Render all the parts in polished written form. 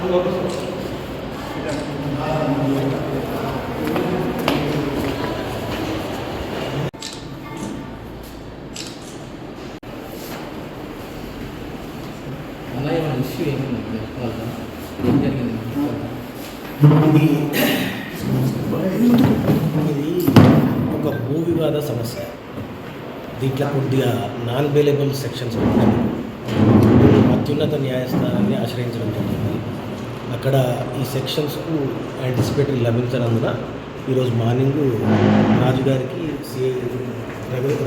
అలా ఏమైనా ఇష్యూ ఏమైంది ఏం జరిగింది? ఇది ఒక భూ వివాద సమస్య. దీంట్లో కొద్దిగా నాన్ బెయిలబుల్ సెక్షన్స్ ఉన్నాయి. అత్యున్నత న్యాయస్థానాన్ని ఆశ్రయించడం జరిగింది. అక్కడ ఈ సెక్షన్స్కు యాంటిసిపేటరీ లభించనందున ఈరోజు మార్నింగ్ రాజు గారికి సిఐ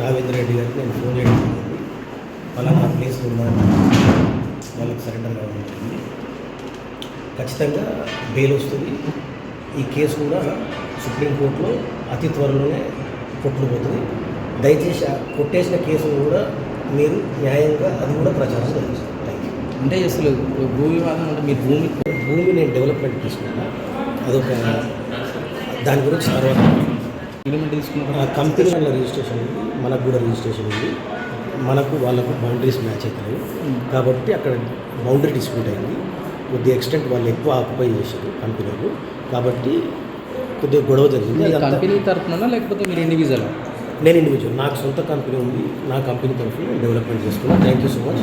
రావేంద్ర రెడ్డి గారికి నేను ఫోన్ చేయడం జరిగింది. పలానా ప్లేస్లో ఉన్నాను, వాళ్ళకి సరెండర్ కావడం జరిగింది. ఖచ్చితంగా బెయిల్ వస్తుంది. ఈ కేసు కూడా సుప్రీంకోర్టులో అతి త్వరలోనే కొట్టుకుపోతుంది. దయచేసి కొట్టేసిన కేసును కూడా మీరు న్యాయంగా అది కూడా ప్రచారం చేస్తారు. అంటే అసలు భూ వివాదం అంటే మీరు భూమి నేను డెవలప్మెంట్ తీసుకున్నా, అదొక దాని గురించి తర్వాత అగ్రిమెంట్ తీసుకున్న కంపెనీ వాళ్ళ రిజిస్ట్రేషన్ ఉంది, మనకు కూడా రిజిస్ట్రేషన్ ఉంది. మనకు వాళ్ళకు బౌండరీస్ మ్యాచ్ అవుతాయి కాబట్టి అక్కడ బౌండరీ డిస్ప్యూట్ అయింది. కొద్ది ఎక్స్టెంట్ వాళ్ళు ఎక్కువ ఆక్యుపై చేశారు కంపెనీలు, కాబట్టి కొద్దిగా గొడవ జరిగింది. కంపెనీ తరఫున లేకపోతే మీరు ఇండివిజువల్? నేను ఇండివిజువల్, నాకు సొంత కంపెనీ ఉంది. నా కంపెనీ తరఫున నేను డెవలప్మెంట్ చేసుకున్నాను. Thank you so much.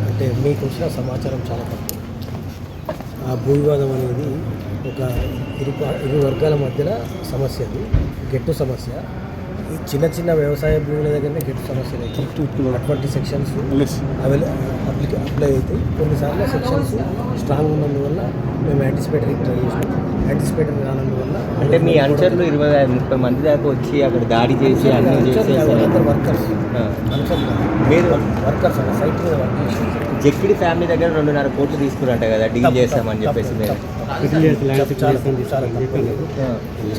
అంటే మీకు వచ్చిన సమాచారం చాలా తక్కువ. ఆ భూ వివాదం అనేది ఒక ఇరు వర్గాల మధ్యన సమస్య. అది గెట్టు సమస్య. ఈ చిన్న చిన్న వ్యవసాయ భూముల దగ్గరనే గెట్టు సమస్యలు అవుతాయి. అటువంటి సెక్షన్స్ అప్లై అవుతాయి. కొన్నిసార్లు సెక్షన్స్ స్ట్రాంగ్ ఉన్నందువల్ల మేము యాంటిసిపేటరీ ట్రై చేసినాం. యాంటిసిపేటరీ రానందువల్ల అంటే మీ అనుచరులు 20-30 మంది దాకా వచ్చి అక్కడ దాడి చేసి అన్ని అందరు వర్కర్స్ మీరు వర్కర్స్ అన్న సైట్ మీద వర్క్ చేసి జక్కిడి ఫ్యామిలీ దగ్గర 2.5 కోట్లు తీసుకున్నట్ట కదా డీల్ చేస్తామని చెప్పేసి మీరు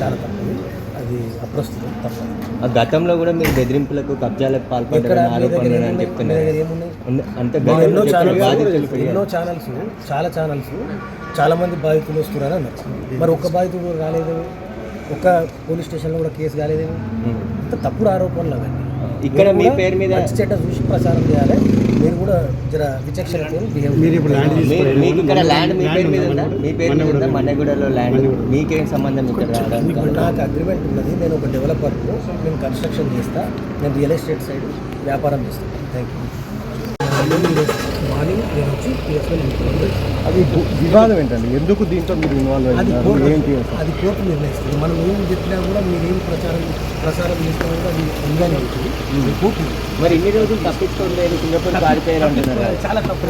చాలా తప్పదు. అది అప్రస్తుతం తప్పదు. ఆ గతంలో కూడా మీరు బెదిరింపులకు కబ్జాలకు పాల్పడ్డారని ఆరోపణలు అని చెప్తున్నారు. అంటే ఎన్నో ఛానల్స్, చాలా ఛానల్స్ చాలామంది బాధితులు వస్తున్నారని అన్నారు. మరి ఒక్క బాధితుడు రాలేదు, ఒక్క పోలీస్ స్టేషన్లో కూడా కేసు కాలేదేమో. ఇంత తప్పుడు ఆరోపణలు అవన్నీ. ఇక్కడ మీ పేరు మీద చెడ్డ చూసి ప్రచారం చేయాలి. మీరు కూడా జర విచక్షణతో మీకు ఇక్కడ ల్యాండ్ మీ పేరు మీద ఉందా? మీ పేరు మీద ఉందా? మన్నెగూడలో ల్యాండ్ మీకేం సంబంధం ఇక్కడ రావడానికి? నాకు అగ్రిమెంట్ ఉన్నది. నేను ఒక డెవలపర్ను, నేను కన్స్ట్రక్షన్ చేస్తా, నేను రియల్ ఎస్టేట్ సైడ్ వ్యాపారం చేస్తాను. Thank you. మార్నింగ్ నేను వచ్చి అది వివాదం ఏంటండి? ఎందుకు దీంట్లో మీరు ఇన్వాల్వ్ అయ్యారు? అది కోర్టు నిర్ణయిస్తుంది. మనం ఏం చెప్పినా కూడా మీరేం ప్రసారం చేసినా కూడా అది ఉందని అవుతుంది కోర్టు. మరి ఇన్ని రోజులు తప్పించుకోలేదు, సింగపూర్ పారిపోయారు అంటున్నారు. చాలా తప్పు.